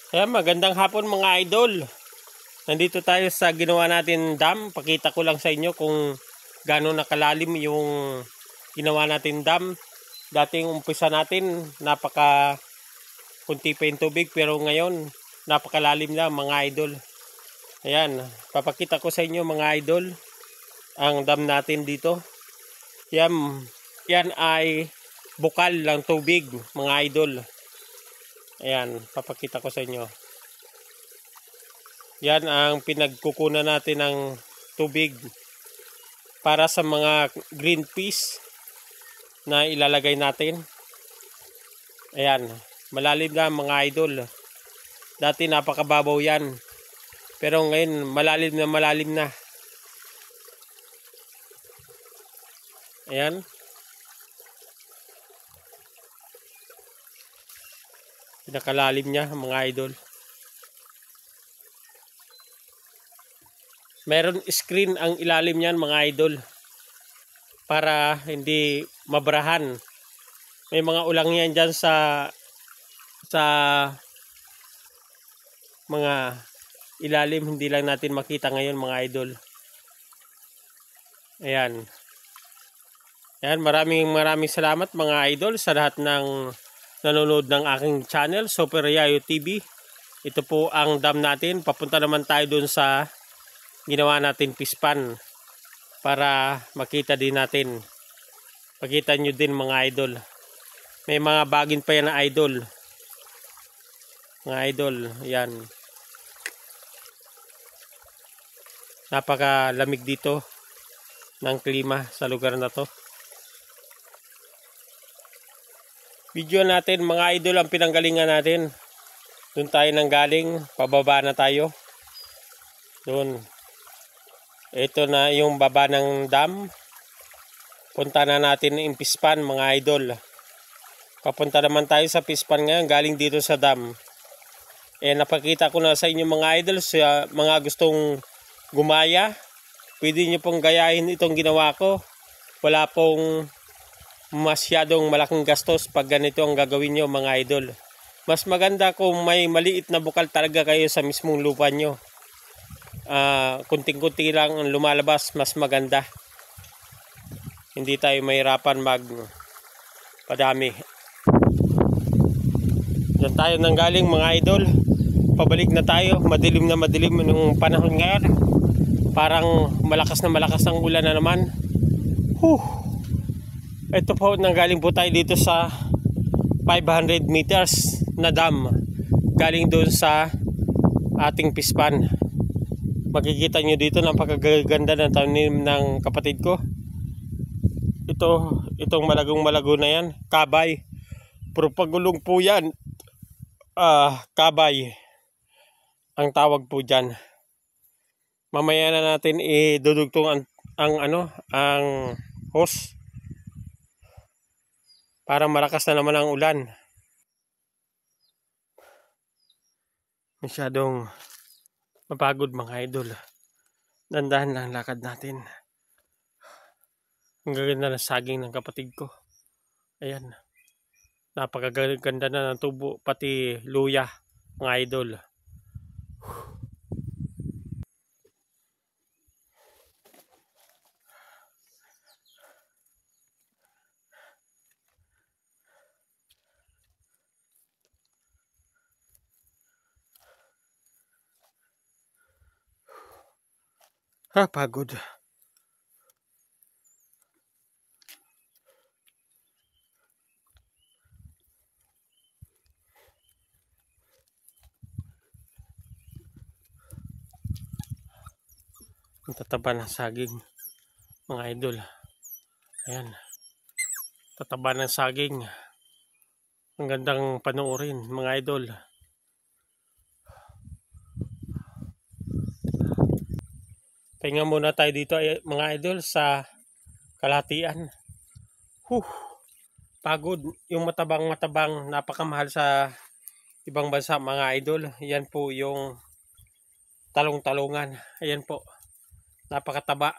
Ayan, magandang hapon mga idol. Nandito tayo sa ginawa natin dam. Pakita ko lang sa inyo kung gaano nakalalim yung ginawa natin dam. Dating umpisa natin, napaka kunti pa yung tubig, pero ngayon napakalalim na mga idol. Ayan, papakita ko sa inyo mga idol ang dam natin dito. Yan ay bukal lang tubig mga idol. Ayan, papakita ko sa inyo. Yan ang pinagkukunan natin ng tubig para sa mga green peas na ilalagay natin. Ayan, malalim na mga idol. Dati napakababaw yan. Pero ngayon malalim na. Ayan. Pinakalalim niya mga idol. Meron screen ang ilalim niyan mga idol para hindi mabrahan. May mga ulang yan dyan sa mga ilalim, hindi lang natin makita ngayon mga idol. Ayan. Ayan, maraming salamat mga idol sa lahat ng nanonood ng aking channel, Super Yayo TV. Ito po ang dam natin. Papunta naman tayo dun sa ginawa natin pispan para makita din natin. Pakita nyo din mga idol. May mga bagin pa yan na idol. Mga idol, yan. Napakalamig dito ng klima sa lugar na to. Video natin mga idol ang pinanggalingan natin. Doon tayo nanggaling, pababa na tayo. Doon. Ito na yung baba ng dam. Punta na natin yung pispan mga idol. Papunta naman tayo sa pispan ngayon, galing dito sa dam. Napakita ko na sa inyo mga idol, sa mga gustong gumaya, pwede nyo pong gayahin itong ginawa ko. Wala pong masyadong malaking gastos pag ganito ang gagawin nyo mga idol. Mas maganda kung may maliit na bukal talaga kayo sa mismong lupa nyo. Kunting-kunti lang ang lumalabas, mas maganda. Hindi tayo mahirapan padami. Diyan tayo nanggaling mga idol. Pabalik na tayo. Madilim na madilim ng panahon ngayon. Parang malakas ang ulan na naman. Ito po, nanggaling po tayo dito sa 500 meters na dam. Galing doon sa ating pispan. Makikita nyo dito, napakaganda ng tanim ng kapatid ko. Itong malago na yan, kabay. Pero pagulong po yan, kabay ang tawag po dyan. Mamaya na natin idudugtong ang hose para malakas na naman ang ulan. Masyadong mapagod mga idol. Dandahan lang lakad natin. Ang gaganda ng saging ng kapatid ko. Ayan. Napakaganda na ng tubo, pati luya mga idol. Pagod. Ang tataba ng saging mga idol. Ayan. Tataba ng saging. Ang gandang panoorin mga idol. Pahinga muna tayo dito mga idol sa kalahatian. Pagod. Yung matabang napakamahal sa ibang bansa mga idol. Yan po yung talong-talungan. Ayan po. Napakataba.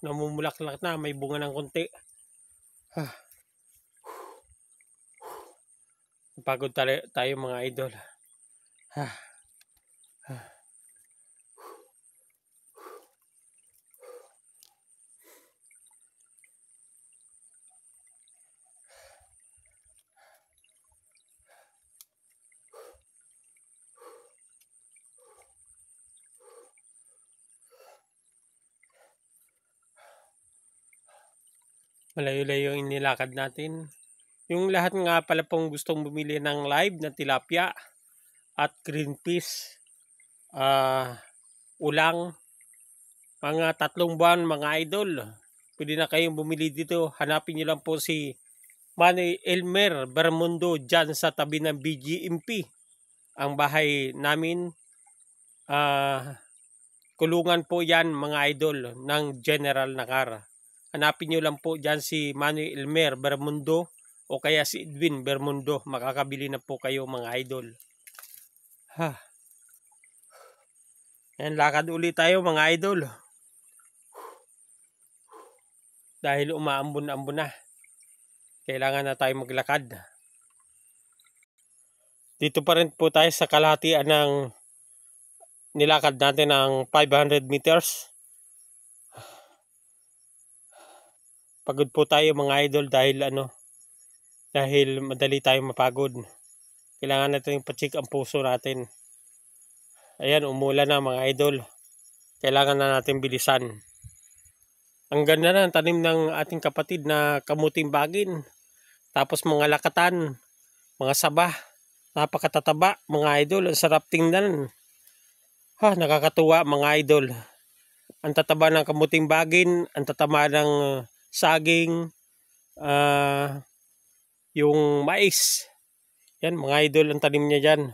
Namumulaklak na. May bunga ng konti. Pagod tayo mga idol. Malayo-layo yung nilakad natin. Yung lahat nga pala pong gustong bumili ng live na tilapia at green fish, ulang, mga 3 buwan mga idol. Pwede na kayong bumili dito. Hanapin nyo lang po si Manny Elmer Bermundo dyan sa tabi ng BGMP. Ang bahay namin, kulungan po yan mga idol ng General Nakar. Hanapin nyo lang po dyan si Manny Elmer Bermundo o kaya si Edwin Bermundo. Makakabili na po kayo mga idol. Yan, lakad ulit tayo mga idol. Dahil umaambon-ambon na. Kailangan na tayo maglakad. Dito pa rin po tayo sa kalahatian ng nilakad natin ng 500 meters. Pagod po tayo mga idol dahil madali tayo mapagod. Kailangan natin pa-check ang puso natin. Ayan, umulan na mga idol. Kailangan na natin bilisan. Ang ganda na ng tanim ng ating kapatid na kamuting bagin. Tapos mga lakatan, mga saba, napakatataba mga idol. Ang sarap tingnan. Nakakatuwa mga idol. Ang tataba ng kamuting bagin, ang tataba ng saging, yung mais. Yan mga idol ang tanim niya dyan.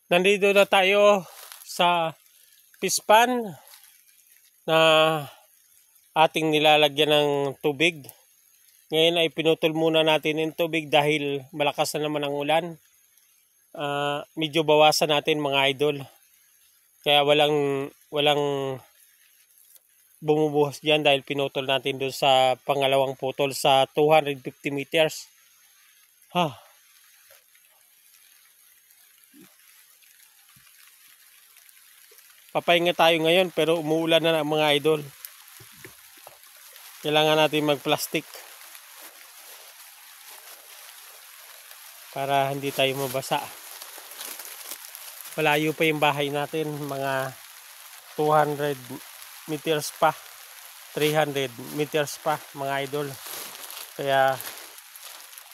Nandito na tayo sa pispan na ating nilalagyan ng tubig. Ngayon ay pinutol muna natin yung tubig dahil malakas na naman ang ulan. Medyo bawasan natin mga idol. Kaya walang bumubuhos dyan dahil pinutol natin doon sa pangalawang putol sa 250 meters. Papahinga tayo ngayon pero umuulan na mga idol. Kailangan natin mag-plastic para hindi tayo mabasa. Malayo pa yung bahay natin, mga 200 meters pa, 300 meters pa mga idol. Kaya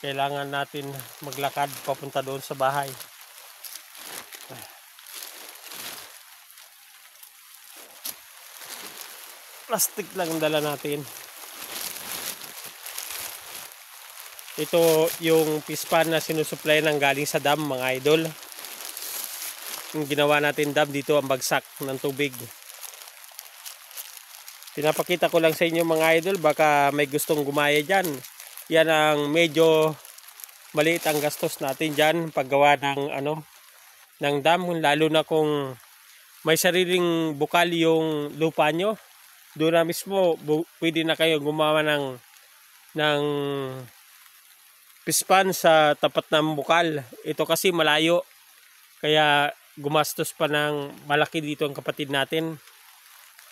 kailangan natin maglakad papunta doon sa bahay. Plastic lang dala natin. Ito yung pispan na sinusupply ng galing sa dam mga idol. Yung ginawa natin dam dito ang bagsak ng tubig. Pinapakita ko lang sa inyo mga idol, baka may gustong gumaya dyan. Yan ang medyo maliit ang gastos natin dyan paggawa ng dam, lalo na kung may sariling bukal yung lupa nyo. Doon na mismo pwede na kayo gumawa ng pispan sa tapat ng bukal. Ito kasi malayo, kaya gumastos pa ng malaki dito ang kapatid natin.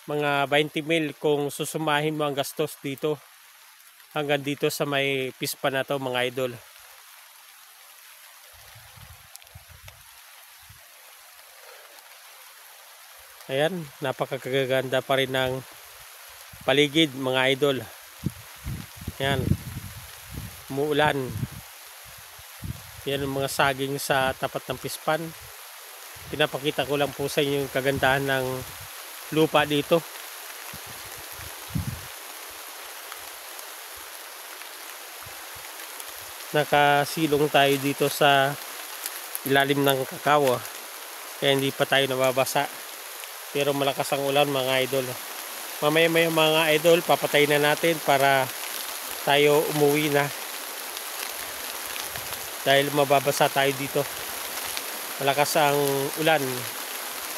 Mga 20 mil kung susumahin mo ang gastos dito hanggang dito sa may pispan na to mga idol. Ayan, napakaganda pa rin ng paligid mga idol. Ayan, umuulan. Yan ang mga saging sa tapat ng pispan. Pinapakita ko lang po sa inyo yung kagandahan ng lupa dito. Nakasilong tayo dito sa ilalim ng kakao, kaya hindi pa tayo nababasa. Pero malakas ang ulan mga idol. Mamaya mga idol, papatay na natin para tayo umuwi na. Dahil mababasa tayo dito. Malakas ang ulan.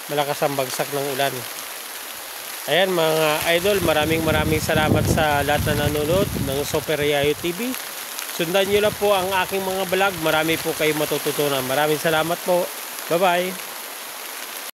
Malakas ang bagsak ng ulan. Ayan mga idol, maraming salamat sa lahat na nanonood ng Super Yayo TV. Sundan nyo lang po ang aking mga vlog. Marami po kayong matututunan. Maraming salamat po. Bye-bye.